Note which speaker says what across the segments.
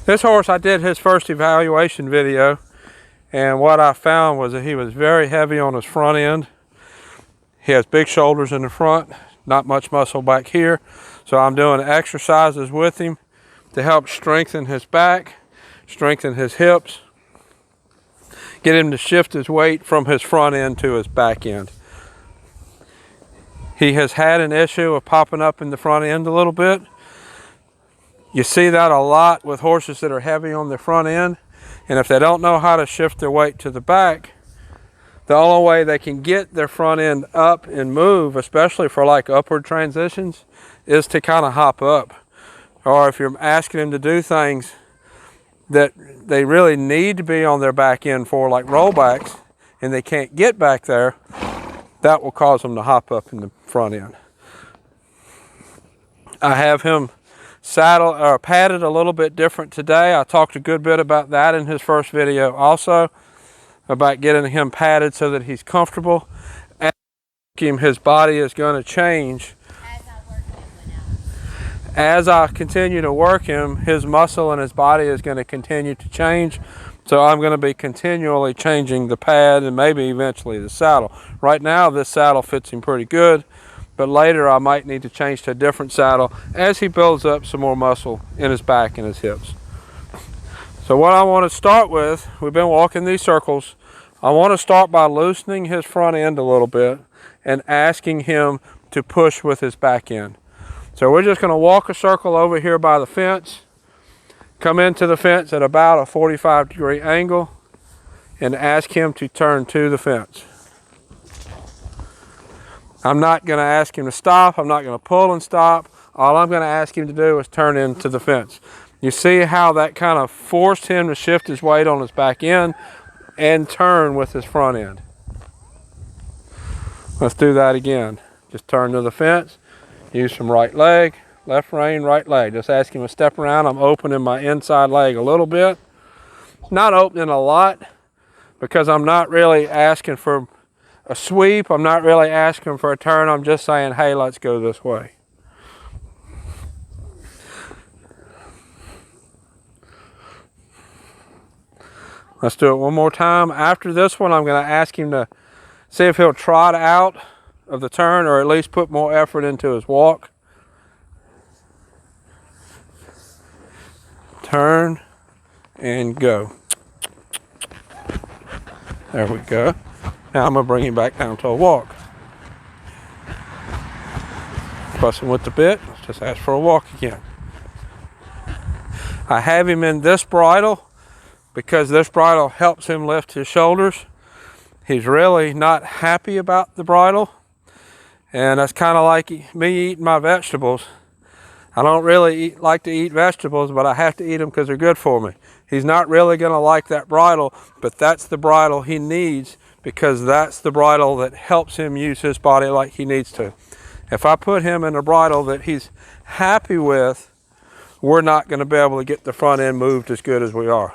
Speaker 1: This horse, I did his first evaluation video, and what I found was that he was very heavy on his front end. He has big shoulders in the front, not much muscle back here. So I'm doing exercises with him to help strengthen his back, strengthen his hips, get him to shift his weight from his front end to his back end. He has had an issue of popping up in the front end a little bit. You see that a lot with horses that are heavy on their front end, and if they don't know how to shift their weight to the back, the only way they can get their front end up and move, especially for like upward transitions, is to kind of hop up. Or if you're asking them to do things that they really need to be on their back end for, like rollbacks, and they can't get back there, that will cause them to hop up in the front end. I have him saddle or padded a little bit different today. I talked a good bit about that in his first video also, about getting him padded so that he's comfortable. His body is going to change. As I continue to work him, his muscle and his body is going to continue to change. So I'm going to be continually changing the pad and maybe eventually the saddle. Right now this saddle fits him pretty good, but later I might need to change to a different saddle as he builds up some more muscle in his back and his hips. So what I want to start with, we've been walking these circles, I want to start by loosening his front end a little bit and asking him to push with his back end. So we're just going to walk a circle over here by the fence, come into the fence at about a 45-degree angle, and ask him to turn to the fence. I'm not going to ask him to stop. I'm not going to pull and stop. All I'm going to ask him to do is turn into the fence. You see how that kind of forced him to shift his weight on his back end and turn with his front end. Let's do that again. Just turn to the fence. Use some right leg, left rein, right leg. Just ask him to step around. I'm opening my inside leg a little bit. Not opening a lot because I'm not really asking for a sweep. I'm not really asking for a turn. I'm just saying, hey, let's go this way. Let's do it one more time. After this one, I'm going to ask him to see if he'll trot out of the turn or at least put more effort into his walk. Turn and go. There we go. Now I'm going to bring him back down to a walk. Fussing with the bit, let's just ask for a walk again. I have him in this bridle because this bridle helps him lift his shoulders. He's really not happy about the bridle, and that's kind of like me eating my vegetables. I don't really like to eat vegetables, but I have to eat them because they're good for me. He's not really going to like that bridle, but that's the bridle he needs because that's the bridle that helps him use his body like he needs to. If I put him in a bridle that he's happy with, we're not going to be able to get the front end moved as good as we are.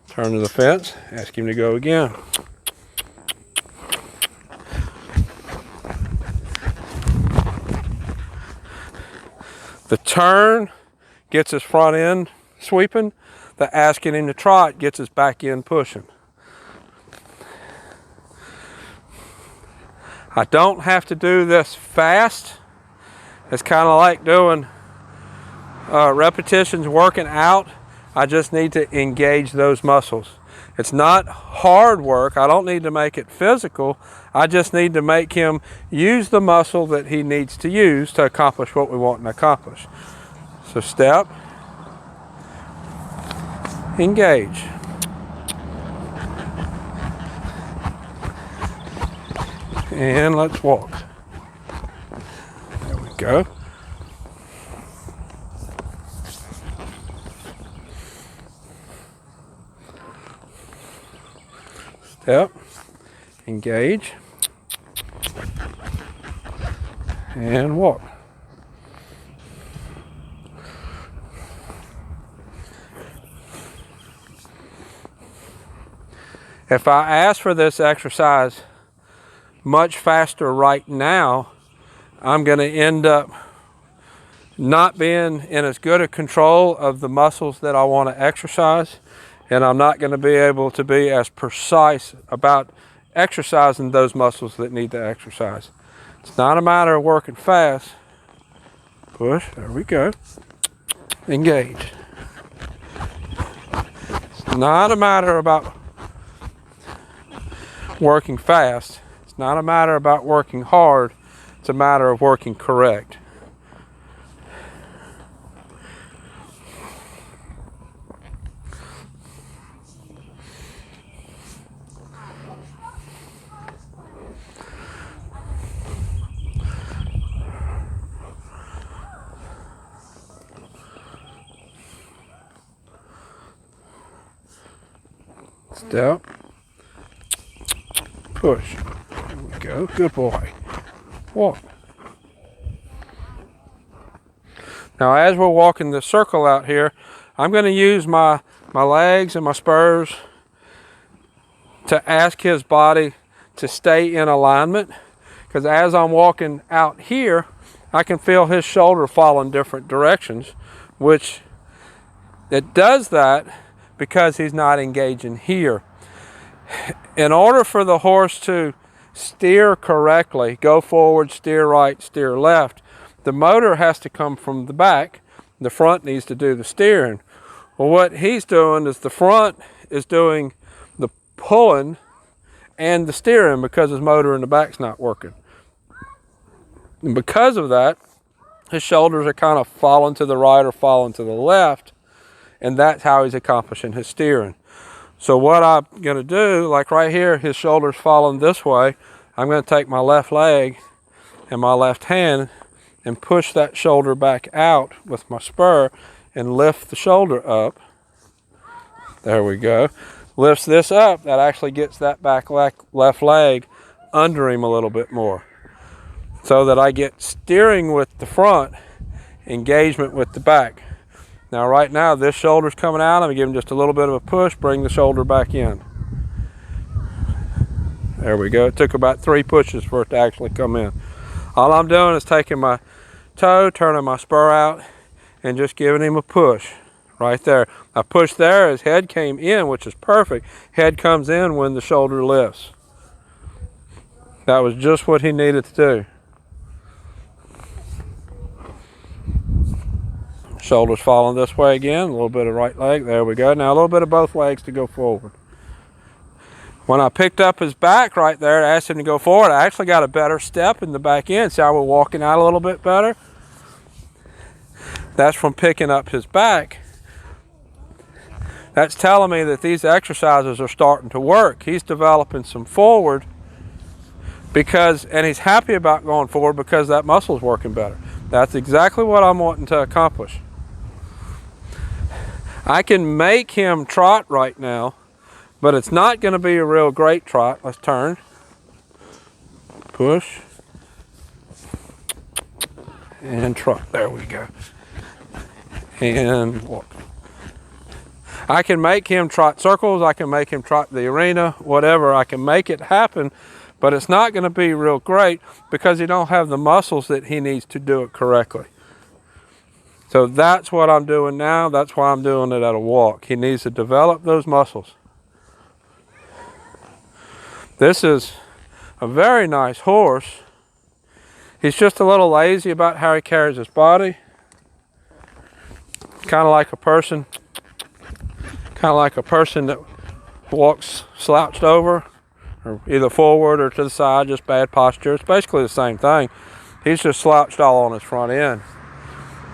Speaker 1: Turn to the fence, ask him to go again. The turn gets his front end sweeping. The asking him to trot gets his back end pushing. I don't have to do this fast. It's kind of like doing repetitions working out. I just need to engage those muscles. It's not hard work. I don't need to make it physical. I just need to make him use the muscle that he needs to use to accomplish what we want to accomplish. So step, engage. And let's walk. There we go. Step, engage, and walk. If I ask for this exercise much faster right now, I'm going to end up not being in as good a control of the muscles that I want to exercise, and I'm not going to be able to be as precise about exercising those muscles that need to exercise. It's not a matter of working fast. Push, there we go. Engage. It's not a matter about working fast. It's not a matter about working hard. It's a matter of working correct. Step. Push. There we go. Good boy. Walk. Now as we're walking this circle out here, I'm going to use my legs and my spurs to ask his body to stay in alignment, because as I'm walking out here, I can feel his shoulder fall in different directions, which it does that because he's not engaging here. In order for the horse to steer correctly, go forward, steer right, steer left, the motor has to come from the back. The front needs to do the steering. Well, what he's doing is the front is doing the pulling and the steering because his motor in the back's not working. And because of that, his shoulders are kind of falling to the right or falling to the left, and that's how he's accomplishing his steering. So what I'm going to do, like right here, his shoulders falling this way, I'm going to take my left leg and my left hand and push that shoulder back out with my spur and lift the shoulder up. There we go. Lifts this up, that actually gets that back left leg under him a little bit more, so that I get steering with the front, engagement with the back. Now right now this shoulder's coming out, I'm giving just a little bit of a push, bring the shoulder back in. There we go. It took about 3 pushes for it to actually come in. All I'm doing is taking my toe, turning my spur out, and just giving him a push right there. I pushed there, his head came in, which is perfect. Head comes in when the shoulder lifts. That was just what he needed to do. Shoulders falling this way again, a little bit of right leg, there we go. Now a little bit of both legs to go forward. When I picked up his back right there, I asked him to go forward, I actually got a better step in the back end. See how we're walking out a little bit better? That's from picking up his back. That's telling me that these exercises are starting to work. He's developing some forward and he's happy about going forward because that muscle's working better. That's exactly what I'm wanting to accomplish. I can make him trot right now, but it's not going to be a real great trot. Let's turn. Push. And trot. There we go. And walk. I can make him trot circles. I can make him trot the arena, whatever. I can make it happen, but it's not going to be real great because he don't have the muscles that he needs to do it correctly. So that's what I'm doing now. That's why I'm doing it at a walk. He needs to develop those muscles. This is a very nice horse. He's just a little lazy about how he carries his body. Kind of like a person that walks slouched over, or either forward or to the side, just bad posture. It's basically the same thing. He's just slouched all on his front end.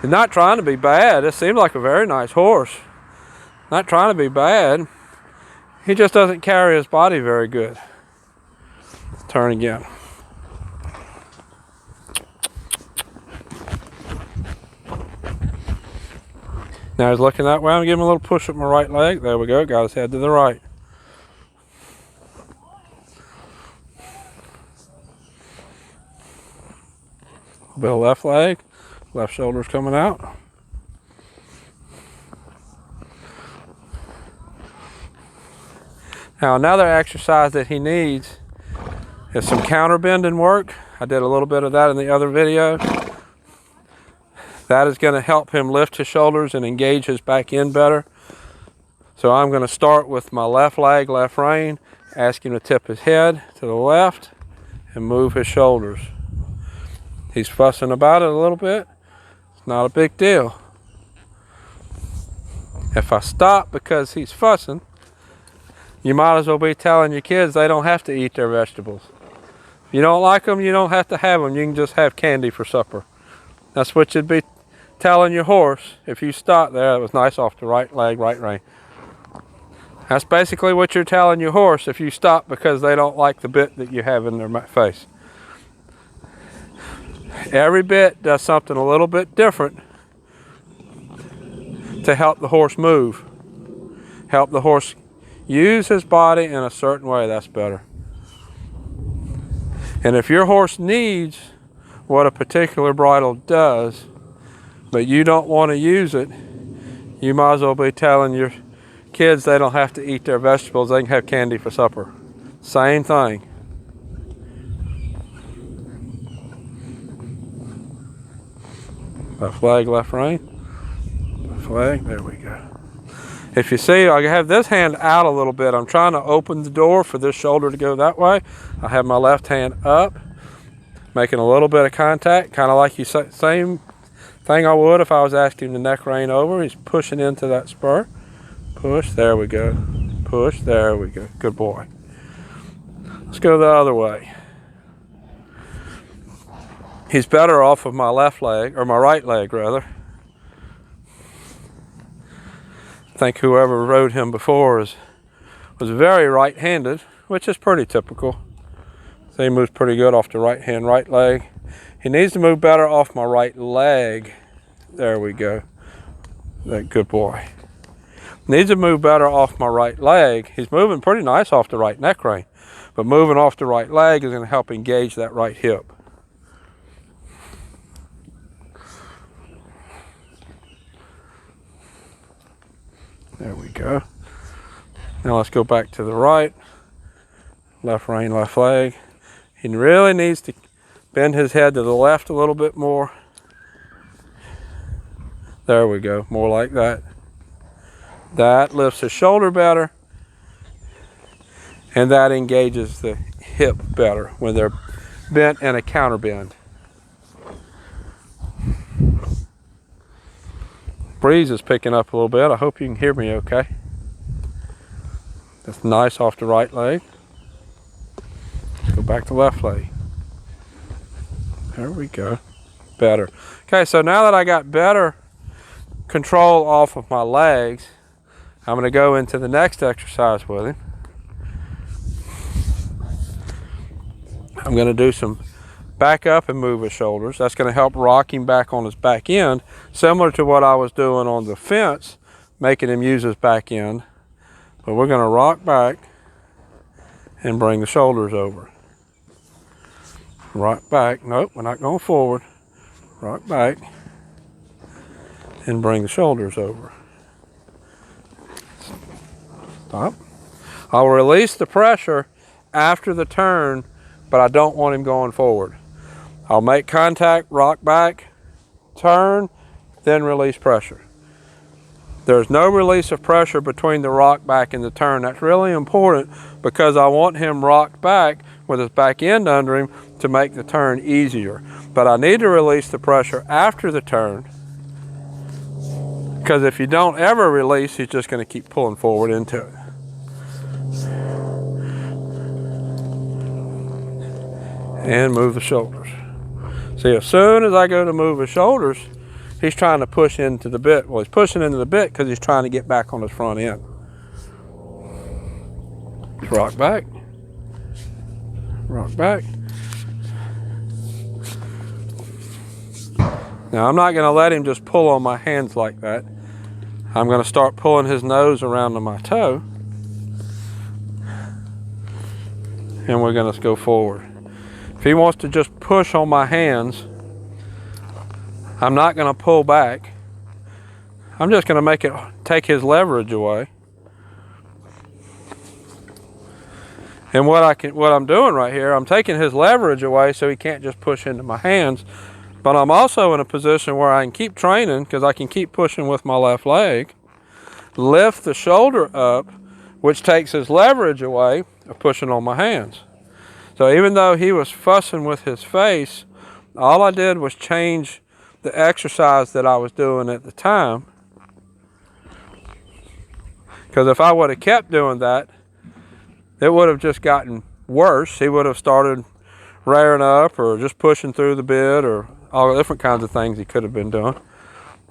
Speaker 1: He's not trying to be bad. It seems like a very nice horse. Not trying to be bad. He just doesn't carry his body very good. Let's turn again. Now he's looking that way. I'm giving him a little push with my right leg. There we go. Got his head to the right. A bit of left leg. Left shoulder's coming out. Now another exercise that he needs is some counter bending work. I did a little bit of that in the other video. That is going to help him lift his shoulders and engage his back end better. So I'm going to start with my left leg, left rein, ask him to tip his head to the left and move his shoulders. He's fussing about it a little bit. It's not a big deal. If I stop because he's fussing, you might as well be telling your kids they don't have to eat their vegetables. If you don't like them, you don't have to have them. You can just have candy for supper. That's what you'd be telling your horse if you stop there. It was nice off the right leg, right rein. That's basically what you're telling your horse if you stop because they don't like the bit that you have in their face. Every bit does something a little bit different to help the horse move. Help the horse use his body in a certain way. That's better. And if your horse needs what a particular bridle does, but you don't want to use it, you might as well be telling your kids they don't have to eat their vegetables, they can have candy for supper. Same thing. Left leg, left rein. Left leg, there we go. If you see, I have this hand out a little bit. I'm trying to open the door for this shoulder to go that way. I have my left hand up, making a little bit of contact, kind of like you say, same thing I would if I was asking the neck rein over. He's pushing into that spur. Push, there we go. Push, there we go. Good boy. Let's go the other way. He's better off of my left leg, or my right leg rather. I think whoever rode him before was very right-handed, which is pretty typical. So he moves pretty good off the right hand, right leg. He needs to move better off my right leg. There we go. That good boy. Needs to move better off my right leg. He's moving pretty nice off the right neck rein, but moving off the right leg is going to help engage that right hip. There we go. Now let's go back to the right. Left rein, left leg. He really needs to bend his head to the left a little bit more. There we go, more like that. That lifts his shoulder better, and that engages the hip better when they're bent in a counter bend. Breeze is picking up a little bit. I hope you can hear me okay. That's nice off the right leg. Go back to left leg. There we go. Better. Okay, so now that I got better control off of my legs, I'm going to go into the next exercise with him. I'm going to do some back up and move his shoulders. That's going to help rock him back on his back end, similar to what I was doing on the fence, making him use his back end. But we're going to rock back and bring the shoulders over. Rock back. Nope, we're not going forward. Rock back and bring the shoulders over. Stop. I'll release the pressure after the turn, but I don't want him going forward. I'll make contact, rock back, turn, then release pressure. There's no release of pressure between the rock back and the turn. That's really important because I want him rocked back with his back end under him to make the turn easier. But I need to release the pressure after the turn, because if you don't ever release, he's just going to keep pulling forward into it. And move the shoulders. See, as soon as I go to move his shoulders, he's trying to push into the bit. Well, he's pushing into the bit because he's trying to get back on his front end. Rock back. Rock back. Now, I'm not going to let him just pull on my hands like that. I'm going to start pulling his nose around to my toe. And we're going to go forward. If he wants to just push on my hands, I'm not going to pull back. I'm just going to make it take his leverage away. And what I'm doing right here, I'm taking his leverage away so he can't just push into my hands. But I'm also in a position where I can keep training because I can keep pushing with my left leg, lift the shoulder up, which takes his leverage away of pushing on my hands. So even though he was fussing with his face, all I did was change the exercise that I was doing at the time. Because if I would have kept doing that, it would have just gotten worse. He would have started rearing up or just pushing through the bit or all the different kinds of things he could have been doing.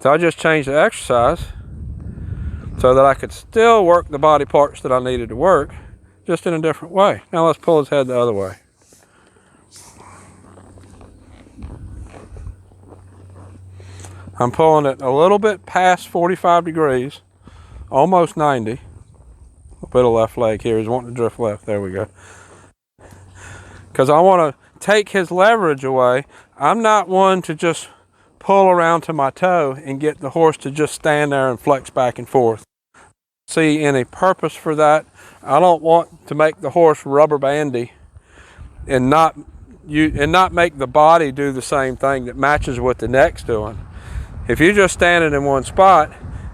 Speaker 1: So I just changed the exercise so that I could still work the body parts that I needed to work, just in a different way. Now let's pull his head the other way. I'm pulling it a little bit past 45 degrees, almost 90. A bit of left leg here. He's wanting to drift left. There we go. Because I want to take his leverage away. I'm not one to just pull around to my toe and get the horse to just stand there and flex back and forth. See any purpose for that. I don't want to make the horse rubber bandy and not make the body do the same thing that matches what the neck's doing. If you're just standing in one spot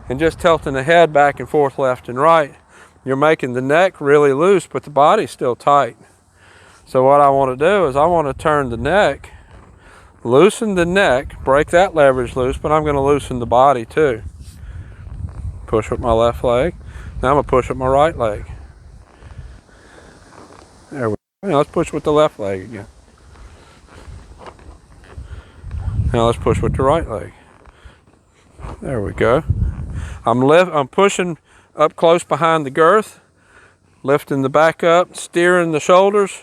Speaker 1: and just tilting the head back and forth left and right, you're making the neck really loose, but the body's still tight. So what I want to do is I want to turn the neck, loosen the neck, break that leverage loose, but I'm going to loosen the body too. Push with my left leg. Now I'm going to push with my right leg. There we go. Now let's push with the left leg again. Now let's push with the right leg. There we go. I'm pushing up close behind the girth, lifting the back up, steering the shoulders.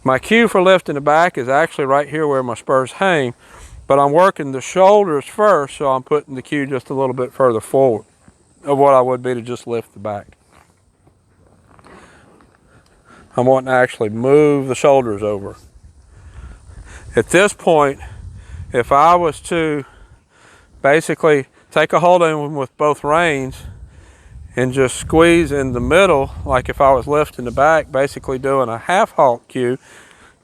Speaker 1: My cue for lifting the back is actually right here where my spurs hang, but I'm working the shoulders first, so I'm putting the cue just a little bit further forward of what I would be to just lift the back. I'm wanting to actually move the shoulders over. At this point, if I was to basically take a hold of him with both reins and just squeeze in the middle, like if I was lifting the back, basically doing a half halt cue,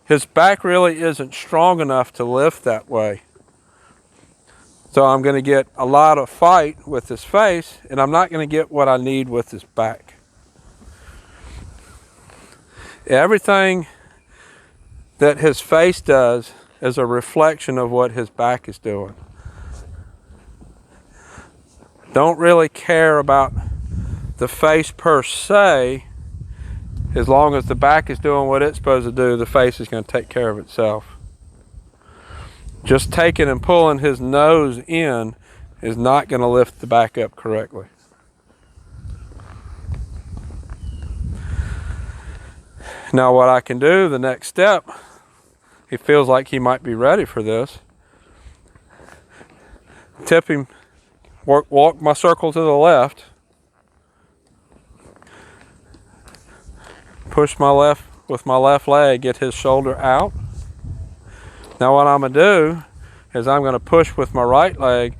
Speaker 1: his back really isn't strong enough to lift that way. So I'm going to get a lot of fight with his face, and I'm not going to get what I need with his back. Everything that his face does is a reflection of what his back is doing. Don't really care about the face per se. As long as the back is doing what it's supposed to do, the face is going to take care of itself. Just taking and pulling his nose in is not going to lift the back up correctly. Now what I can do, the next step, he feels like he might be ready for this. Tip him, walk my circle to the left. Push my left with my left leg, get his shoulder out. Now what I'm going to do is I'm going to push with my right leg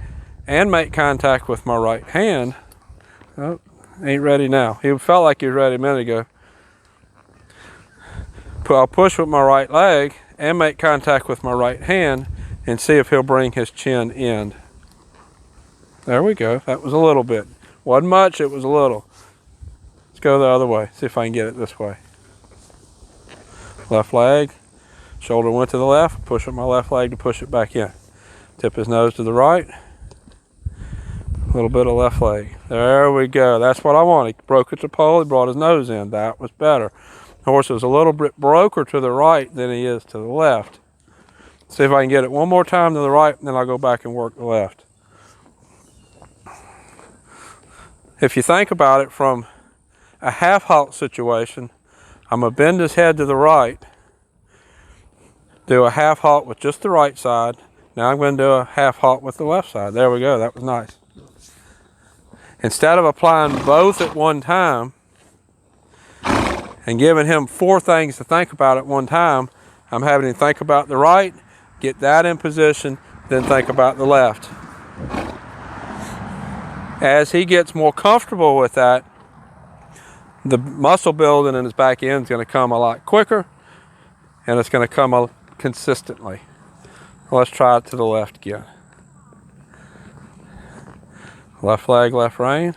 Speaker 1: and make contact with my right hand. Oh, ain't ready now. He felt like he was ready a minute ago. I'll push with my right leg and make contact with my right hand and see if he'll bring his chin in. There we go. That was a little bit. Wasn't much, it was a little. Let's go the other way. See if I can get it this way. Left leg. Shoulder went to the left. Push up my left leg to push it back in. Tip his nose to the right. A little bit of left leg. There we go. That's what I want. He broke at the pole. He brought his nose in. That was better. The horse is a little bit broker to the right than he is to the left. See if I can get it one more time to the right, and then I'll go back and work the left. If you think about it from a half halt situation, I'm going to bend his head to the right, do a half halt with just the right side. Now I'm going to do a half halt with the left side. There we go. That was nice. Instead of applying both at one time and giving him 4 things to think about at one time, I'm having him think about the right, get that in position, then think about the left. As he gets more comfortable with that, the muscle building in his back end is going to come a lot quicker, and it's going to come consistently. Let's try it to the left again. Left leg, left rein.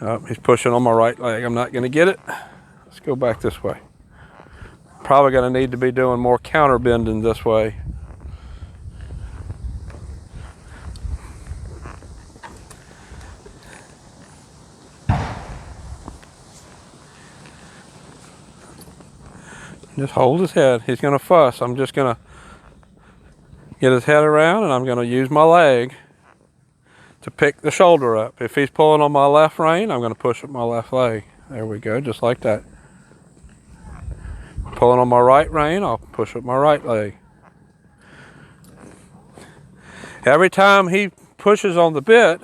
Speaker 1: Oh, he's pushing on my right leg. I'm not going to get it. Let's go back this way. Probably going to need to be doing more counter bending this way. Just hold his head. He's going to fuss. I'm just going to get his head around, and I'm going to use my leg to pick the shoulder up. If he's pulling on my left rein, I'm going to push up my left leg. There we go, just like that. Pulling on my right rein, I'll push up my right leg. Every time he pushes on the bit,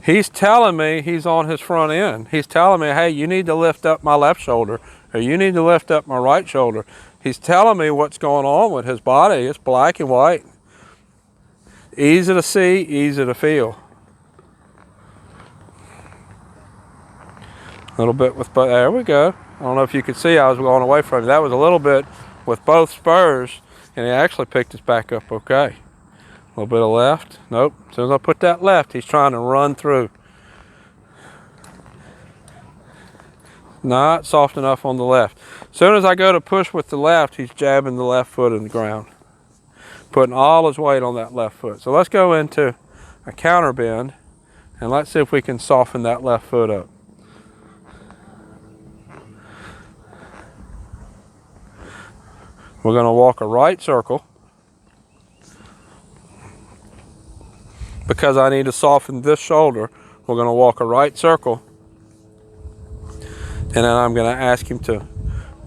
Speaker 1: he's telling me he's on his front end. He's telling me, hey, you need to lift up my left shoulder, or you need to lift up my right shoulder. He's telling me what's going on with his body. It's black and white. Easy to see, easy to feel. A little bit with both. There we go. I don't know if you could see I was going away from you. That was a little bit with both spurs, and he actually picked us back up okay. A little bit of left. Nope. As soon as I put that left, he's trying to run through. Not soft enough on the left. As soon as I go to push with the left, he's jabbing the left foot in the ground, putting all his weight on that left foot. So let's go into a counter bend, and let's see if we can soften that left foot up. We're going to walk a right circle because I need to soften this shoulder. We're going to walk a right circle, and then I'm going to ask him to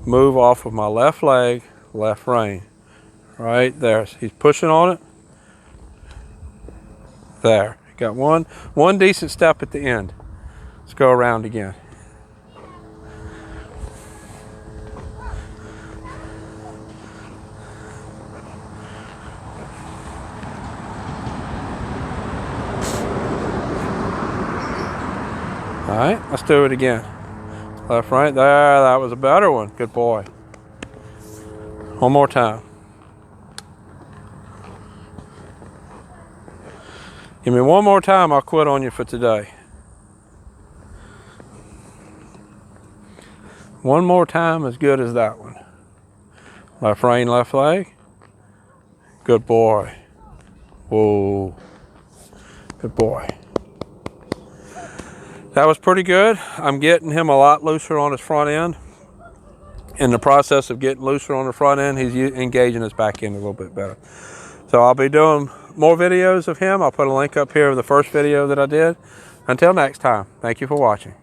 Speaker 1: move off of my left leg, left rein. Right there. He's pushing on it. There. Got one decent step at the end. Let's go around again. All right, let's do it again. Left, right, there, that was a better one. Good boy. One more time. Give me one more time, I'll quit on you for today. One more time as good as that one. Left rein, left leg. Good boy. Whoa. Good boy. That was pretty good. I'm getting him a lot looser on his front end. In the process of getting looser on the front end, he's engaging his back end a little bit better. So I'll be doing more videos of him. I'll put a link up here of the first video that I did. Until next time, thank you for watching.